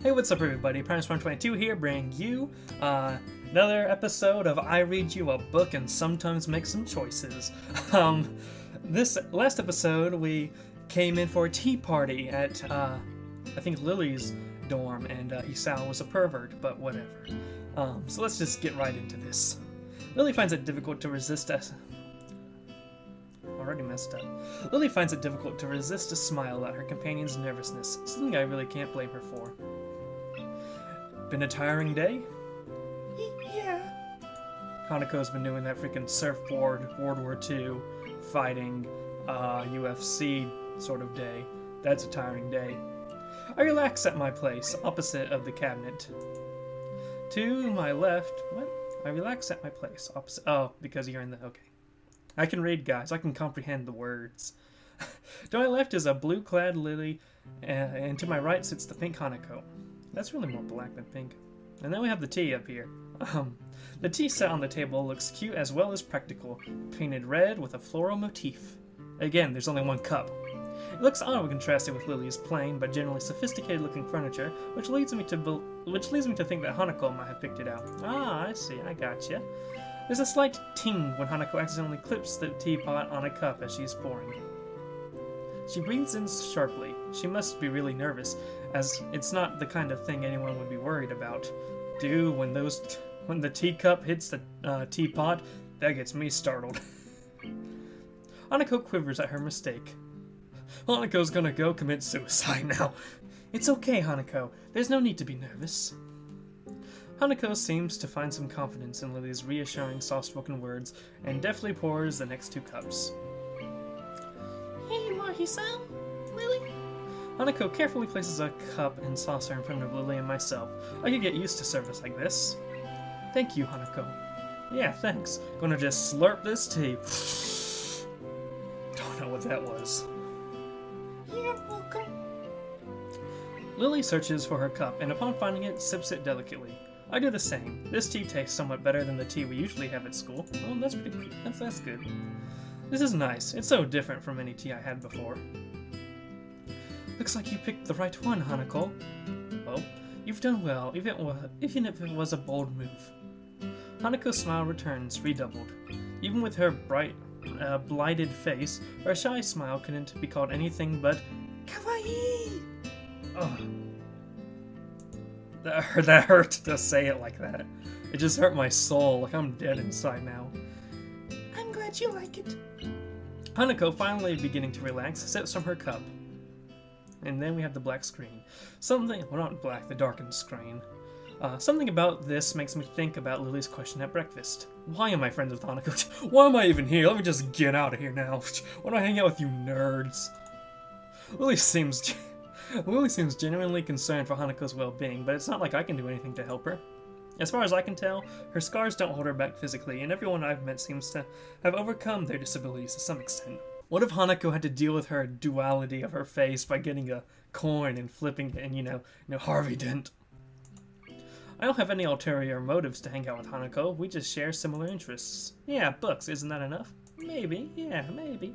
Hey, what's up everybody? Primus122 here, bringing you another episode of I Read You a Book and Sometimes Make Some Choices. This last episode we came in for a tea party at, I think Lily's dorm, and Hisao was a pervert, but whatever. So let's just get right into this. Lily finds it difficult to resist us. Already messed up. Lily finds it difficult to resist a smile at her companion's nervousness, something I really can't blame her for. Been a tiring day? Yeah. Hanako's been doing that freaking surfboard, World War II, fighting, UFC sort of day. That's a tiring day. I relax at my place, opposite of the cabinet. To my left, what? I relax at my place, opposite, oh, because you're in the, okay. I can read, guys, I can comprehend the words. To my left is a blue-clad Lily, and to my right sits the pink Hanako. That's really more black than pink. And then we have the tea up here. The tea set on the table looks cute as well as practical, painted red with a floral motif. Again, there's only one cup. It looks odd when contrasted with Lily's plain but generally sophisticated-looking furniture, which leads me to think that Hanako might have picked it out. Ah, I see, I gotcha. There's a slight ting when Hanako accidentally clips the teapot on a cup as she's pouring. She breathes in sharply. She must be really nervous, as it's not the kind of thing anyone would be worried about. Dude, when the teacup hits the teapot, that gets me startled. Hanako quivers at her mistake. Hanako's gonna go commit suicide now. It's okay, Hanako. There's no need to be nervous. Hanako seems to find some confidence in Lily's reassuring, soft-spoken words, and deftly pours the next two cups. Hey, Hisao? Lily? Hanako carefully places a cup and saucer in front of Lily and myself. I could get used to service like this. Thank you, Hanako. Yeah, thanks. Gonna just slurp this tea. Don't know what that was. You're welcome. Lily searches for her cup, and upon finding it, sips it delicately. I do the same. This tea tastes somewhat better than the tea we usually have at school. Oh, that's pretty good. That's good. This is nice. It's so different from any tea I had before. Looks like you picked the right one, Hanako. Well, you've done well, even if it was a bold move. Hanako's smile returns, redoubled. Even with her bright, blighted face, her shy smile couldn't be called anything but kawaii. Oh. That hurt to say it like that. It just hurt my soul, like I'm dead inside now. I'm glad you like it. Hanako, finally beginning to relax, sips from her cup. And then we have the black screen. Well, not black, the darkened screen. Something about this makes me think about Lily's question at breakfast. Why am I friends with Hanako? Why am I even here? Let me just get out of here now. Why do I hang out with you nerds? Lily seems genuinely concerned for Hanako's well-being, but it's not like I can do anything to help her. As far as I can tell, her scars don't hold her back physically, and everyone I've met seems to have overcome their disabilities to some extent. What if Hanako had to deal with her duality of her face by getting a coin and flipping it and, you know, Harvey Dent? I don't have any ulterior motives to hang out with Hanako, we just share similar interests. Yeah, books, isn't that enough? Maybe, yeah, maybe.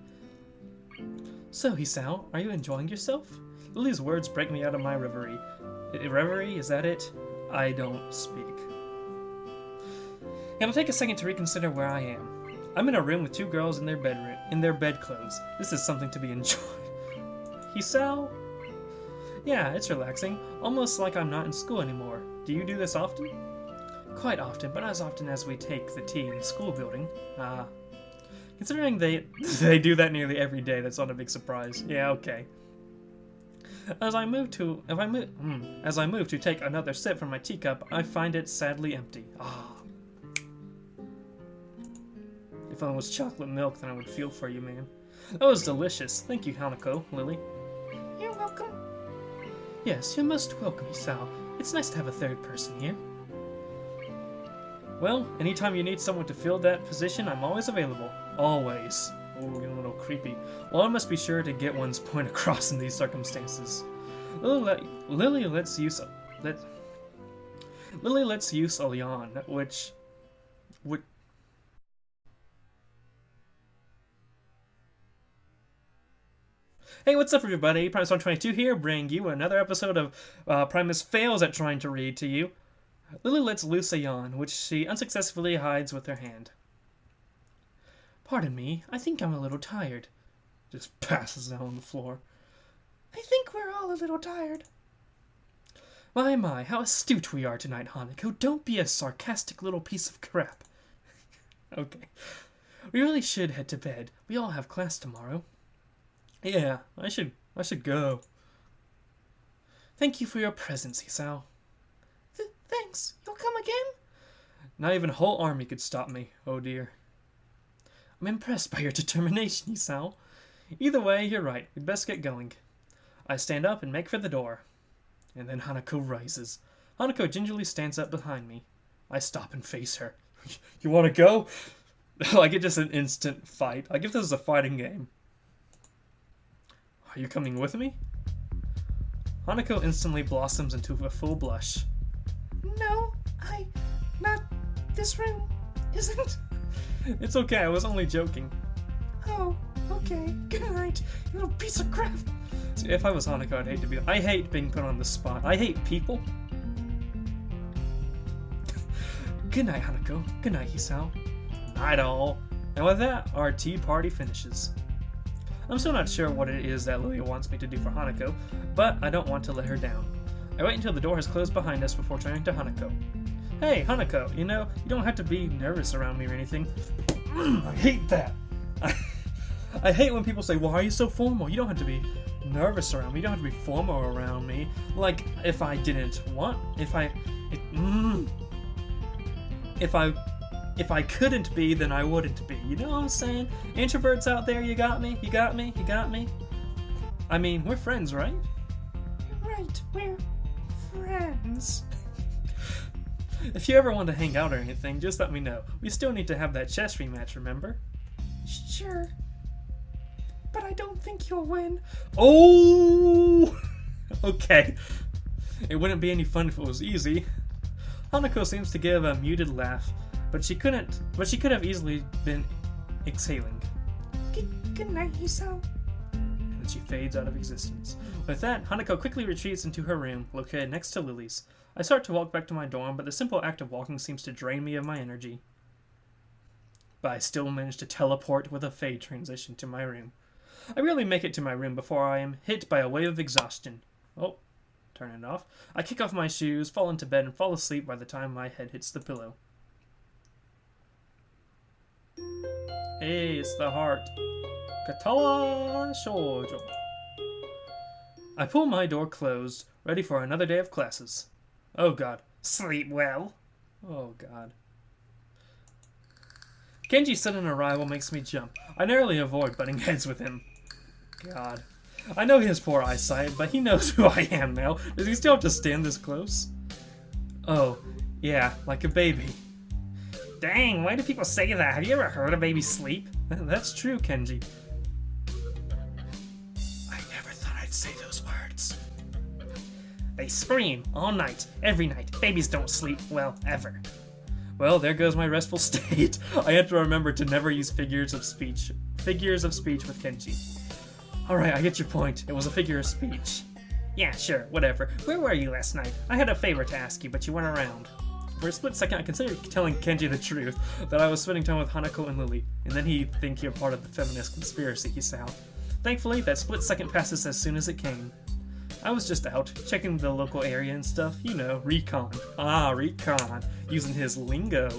So, Hisao, are you enjoying yourself? Lily's words break me out of my reverie. Reverie, is that it? I don't speak. It'll take a second to reconsider where I am. I'm in a room with two girls in their bedclothes. This is something to be enjoyed. Hisao? Yeah, it's relaxing. Almost like I'm not in school anymore. Do you do this often? Quite often, but not as often as we take the tea in the school building. Considering they do that nearly every day, that's not a big surprise. Yeah, okay. As I move to take another sip from my teacup, I find it sadly empty. Ah. If it was chocolate milk, then I would feel for you, man. That was delicious. Thank you, Hanako, Lily. You're welcome. Yes, you're most welcome, Hisao. It's nice to have a third person here. Well, anytime you need someone to fill that position, I'm always available. Always. Oh, we're getting a little creepy. One must be sure to get one's point across in these circumstances. Lily lets use Leon, which Hey, what's up everybody? Primus122 here, bringing you another episode of Primus Fails at Trying to Read to you. Lily lets loose a yawn, which she unsuccessfully hides with her hand. Pardon me, I think I'm a little tired. Just passes out on the floor. I think we're all a little tired. My, how astute we are tonight, Hanako. Don't be a sarcastic little piece of crap. Okay. We really should head to bed. We all have class tomorrow. Yeah, I should go. Thank you for your presence, Hisao. Thanks. You'll come again? Not even a whole army could stop me. Oh dear. I'm impressed by your determination, Hisao. Either way, you're right. We'd best get going. I stand up and make for the door. And then Hanako rises. Hanako gingerly stands up behind me. I stop and face her. You want to go? Like it's just an instant fight. Like if this is a fighting game. Are you coming with me? Hanako instantly blossoms into a full blush. No, not this room, isn't. It's okay, I was only joking. Oh, okay, good night, you little piece of crap. See, if I was Hanako, I'd hate to be. I hate being put on the spot. I hate people. Good night, Hanako. Good night, Hisao. Night all. And with that, our tea party finishes. I'm still not sure what it is that Lilia wants me to do for Hanako, but I don't want to let her down. I wait until the door has closed behind us before turning to Hanako. Hey, Hanako, you don't have to be nervous around me or anything. I hate that. I hate when people say, why are you so formal? You don't have to be nervous around me. You don't have to be formal around me. Like, if I couldn't be, then I wouldn't be. You know what I'm saying? Introverts out there, you got me? You got me? You got me? I mean, we're friends, right? Right, we're friends. If you ever want to hang out or anything, just let me know. We still need to have that chess rematch, remember? Sure. But I don't think you'll win. Oh! Okay. It wouldn't be any fun if it was easy. Hanako seems to give a muted laugh. But she could have easily been exhaling. Good night, Hisao. And then she fades out of existence. With that, Hanako quickly retreats into her room, located next to Lily's. I start to walk back to my dorm, but the simple act of walking seems to drain me of my energy. But I still manage to teleport with a fade transition to my room. I rarely make it to my room before I am hit by a wave of exhaustion. Oh, turn it off. I kick off my shoes, fall into bed, and fall asleep by the time my head hits the pillow. Hey, it's the heart. Katawa Shoujo. I pull my door closed, ready for another day of classes. Oh god. Sleep well. Oh god. Kenji's sudden arrival makes me jump. I narrowly avoid butting heads with him. God. I know he has poor eyesight, but he knows who I am now. Does he still have to stand this close? Oh, yeah, like a baby. Dang, why do people say that? Have you ever heard a baby sleep? That's true, Kenji. I never thought I'd say those words. They scream all night, every night. Babies don't sleep, well, ever. Well, there goes my restful state. I have to remember to never use figures of speech with Kenji. Alright, I get your point. It was a figure of speech. Yeah, sure, whatever. Where were you last night? I had a favor to ask you, but you weren't around. For a split second, I considered telling Kenji the truth, that I was spending time with Hanako and Lily, and then he'd think you're part of the feminist conspiracy, Hisao. Thankfully, that split second passes as soon as it came. I was just out, checking the local area and stuff, you know, recon. Ah, recon, using his lingo.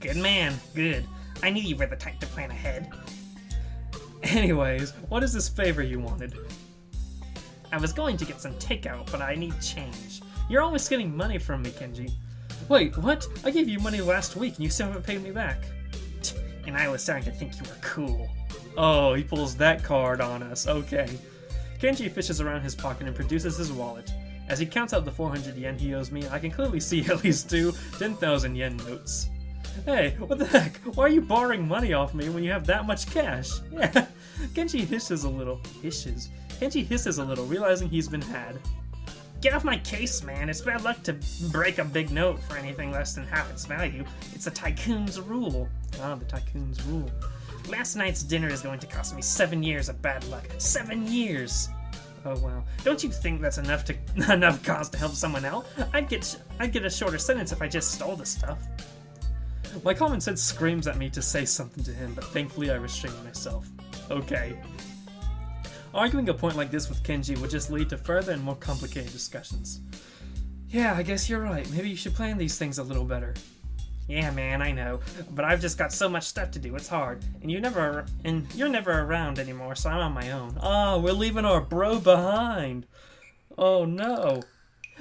Good man, good. I knew you were the type to plan ahead. Anyways, what is this favor you wanted? I was going to get some takeout, but I need change. You're always getting money from me, Kenji. Wait, what? I gave you money last week and you still haven't paid me back. And I was starting to think you were cool. Oh, he pulls that card on us. Okay. Kenji fishes around his pocket and produces his wallet. As he counts out the 400 yen he owes me, I can clearly see at least two 10,000 yen notes. Hey, what the heck? Why are you borrowing money off me when you have that much cash? Yeah. Kenji hisses a little. Kenji hisses a little, realizing he's been had. Get off my case, man. It's bad luck to break a big note for anything less than half its value. It's the tycoon's rule. Ah, the tycoon's rule. Last night's dinner is going to cost me 7 years of bad luck. 7 years! Oh wow. Don't you think that's enough cause to help someone out? I'd get a shorter sentence if I just stole the stuff. My common sense screams at me to say something to him, but thankfully I restrain myself. Okay. Arguing a point like this with Kenji would just lead to further and more complicated discussions. Yeah, I guess you're right. Maybe you should plan these things a little better. Yeah, man, I know. But I've just got so much stuff to do, it's hard. And you're never around anymore, so I'm on my own. Oh, we're leaving our bro behind. Oh, no.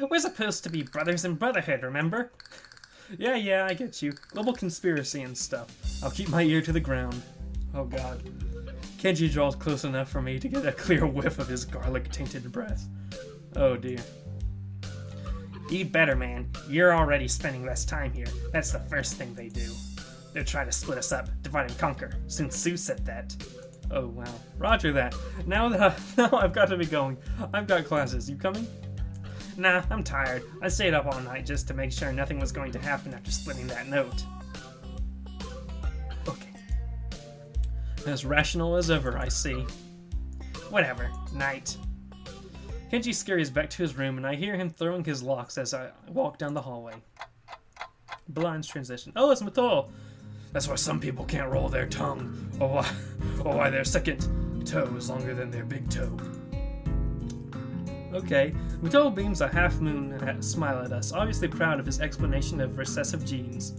We're supposed to be brothers in brotherhood, remember? Yeah, I get you. Global conspiracy and stuff. I'll keep my ear to the ground. Oh, God. Kenji draws close enough for me to get a clear whiff of his garlic-tainted breath. Oh, dear. Eat better, man. You're already spending less time here. That's the first thing they do. They'll try to split us up, divide and conquer. Sun Tzu said that. Oh, wow. Roger that. Now I've got to be going. I've got classes. You coming? Nah, I'm tired. I stayed up all night just to make sure nothing was going to happen after splitting that note. Okay. As rational as ever, I see. Whatever. Night. Kenji scurries back to his room, and I hear him throwing his locks as I walk down the hallway. Blinds transition. Oh, it's Matol! That's why some people can't roll their tongue, or why their second toe is longer than their big toe. Okay. Matol beams a half-moon smile at us, obviously proud of his explanation of recessive genes.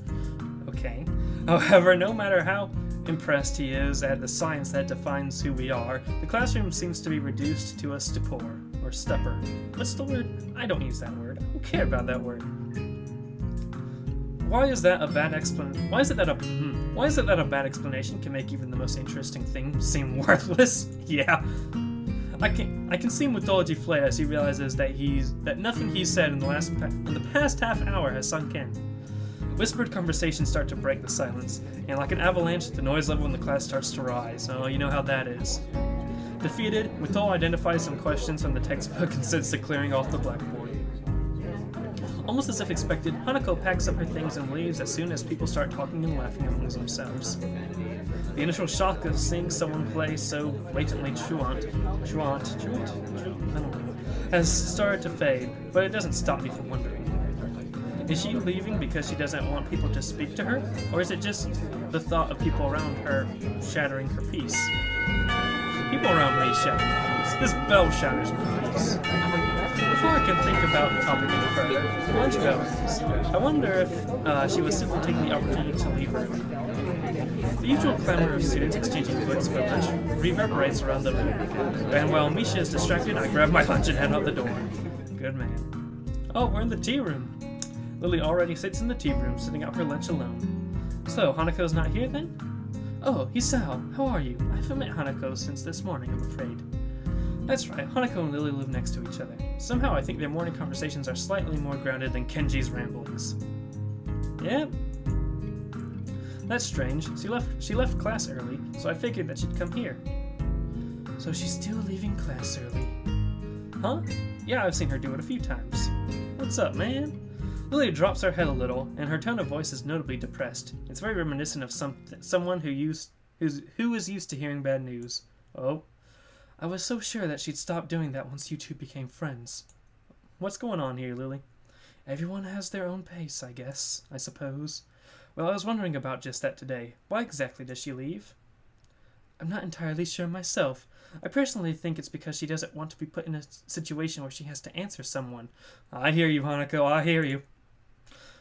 Okay. However, no matter how impressed he is at the science that defines who we are, the classroom seems to be reduced to a stupor. Or stupor. What's the word? I don't use that word. I don't care about that word. Why is that a bad explanation? Why is it that a bad explanation can make even the most interesting thing seem worthless? Yeah. I can see Matol deflate as he realizes that nothing he said in the past half hour has sunk in. Whispered conversations start to break the silence, and like an avalanche, the noise level in the class starts to rise. Oh, you know how that is. Defeated, Matol identifies some questions from the textbook and sets to clearing off the blackboard. Almost as if expected, Hanako packs up her things and leaves as soon as people start talking and laughing amongst themselves. The initial shock of seeing someone play so blatantly truant, I don't know, has started to fade, but it doesn't stop me from wondering. Is she leaving because she doesn't want people to speak to her, or is it just the thought of people around her shattering her peace? People around me shatter my peace. This bell shatters my peace. Before I can think about the topic any further, lunch bell rings. I wonder if she was simply taking the opportunity to leave early. The usual clamor of students exchanging books for lunch reverberates around the room, and while Misha is distracted, I grab my lunch and head out the door. Good man. Oh, we're in the tea room. Lily already sits in the tea room, sitting out her lunch alone. So, Hanako's not here then? Oh, Hisao, how are you? I haven't met Hanako since this morning, I'm afraid. That's right, Hanako and Lily live next to each other. Somehow I think their morning conversations are slightly more grounded than Kenji's ramblings. Yep. That's strange. She left class early, so I figured that she'd come here. So she's still leaving class early. Huh? Yeah, I've seen her do it a few times. What's up, man? Lily drops her head a little, and her tone of voice is notably depressed. It's very reminiscent of someone who is used to hearing bad news. Oh. I was so sure that she'd stop doing that once you two became friends. What's going on here, Lily? Everyone has their own pace, I suppose. Well, I was wondering about just that today. Why exactly does she leave? I'm not entirely sure myself. I personally think it's because she doesn't want to be put in a situation where she has to answer someone. I hear you, Hanako, I hear you.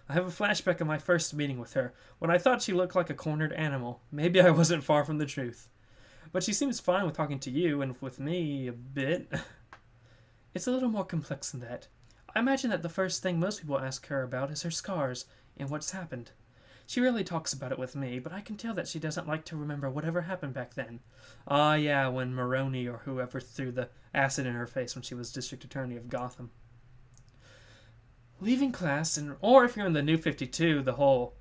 I have a flashback of my first meeting with her, when I thought she looked like a cornered animal. Maybe I wasn't far from the truth. But she seems fine with talking to you, and with me a bit. It's a little more complex than that. I imagine that the first thing most people ask her about is her scars, and what's happened. She rarely talks about it with me, but I can tell that she doesn't like to remember whatever happened back then. Ah, yeah, when Maroney or whoever threw the acid in her face when she was district attorney of Gotham. Leaving class, or if you're in the New 52, the whole,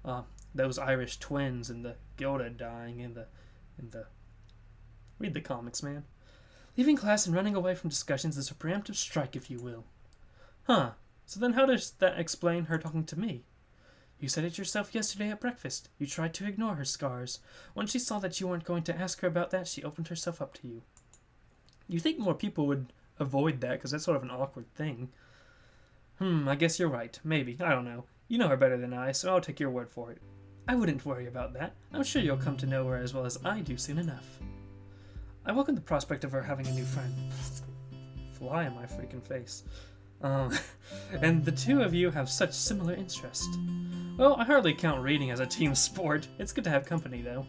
those Irish twins and the Gilda dying and the... Read the comics, man. Leaving class and running away from discussions is a preemptive strike, if you will. Huh. So then how does that explain her talking to me? You said it yourself yesterday at breakfast. You tried to ignore her scars. When she saw that you weren't going to ask her about that, she opened herself up to you. You think more people would avoid that, because that's sort of an awkward thing. I guess you're right. Maybe. I don't know. You know her better than I, so I'll take your word for it. I wouldn't worry about that. I'm sure you'll come to know her as well as I do soon enough. I welcome the prospect of her having a new friend. Fly in my freaking face. And the two of you have such similar interests. Well, I hardly count reading as a team sport. It's good to have company, though.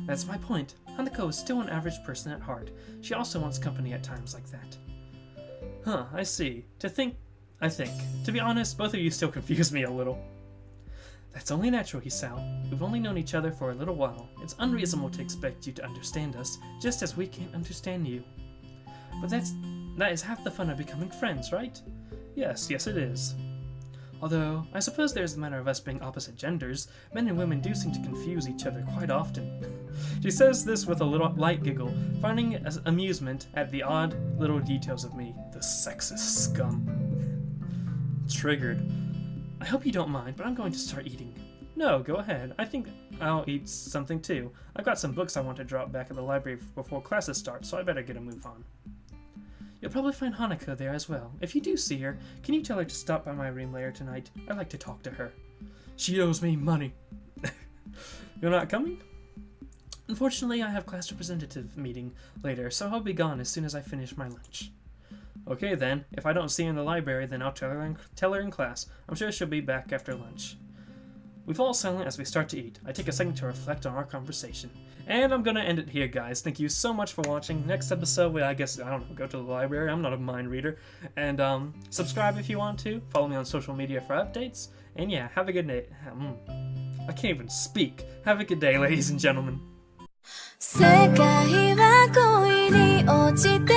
That's my point. Hanako is still an average person at heart. She also wants company at times like that. Huh, I see. I think. To be honest, both of you still confuse me a little. That's only natural, Hisao. We've only known each other for a little while. It's unreasonable to expect you to understand us, just as we can't understand you. But that is half the fun of becoming friends, right? Yes, it is. Although, I suppose there's the matter of us being opposite genders. Men and women do seem to confuse each other quite often. She says this with a little light giggle, finding amusement at the odd little details of me. The sexist scum. Triggered. I hope you don't mind, but I'm going to start eating. No, go ahead. I think I'll eat something too. I've got some books I want to drop back at the library before classes start, so I better get a move on. You'll probably find Hanako there as well. If you do see her, can you tell her to stop by my room later tonight? I'd like to talk to her. She owes me money. You're not coming? Unfortunately, I have class representative meeting later, so I'll be gone as soon as I finish my lunch. Okay then, if I don't see her in the library, then I'll tell her in class. I'm sure she'll be back after lunch. We fall silent as we start to eat. I take a second to reflect on our conversation. And I'm gonna end it here, guys. Thank you so much for watching. Next episode, I don't know, go to the library. I'm not a mind reader. And subscribe if you want to. Follow me on social media for updates. And yeah, have a good day. I can't even speak. Have a good day, ladies and gentlemen. 世界は恋に落ちて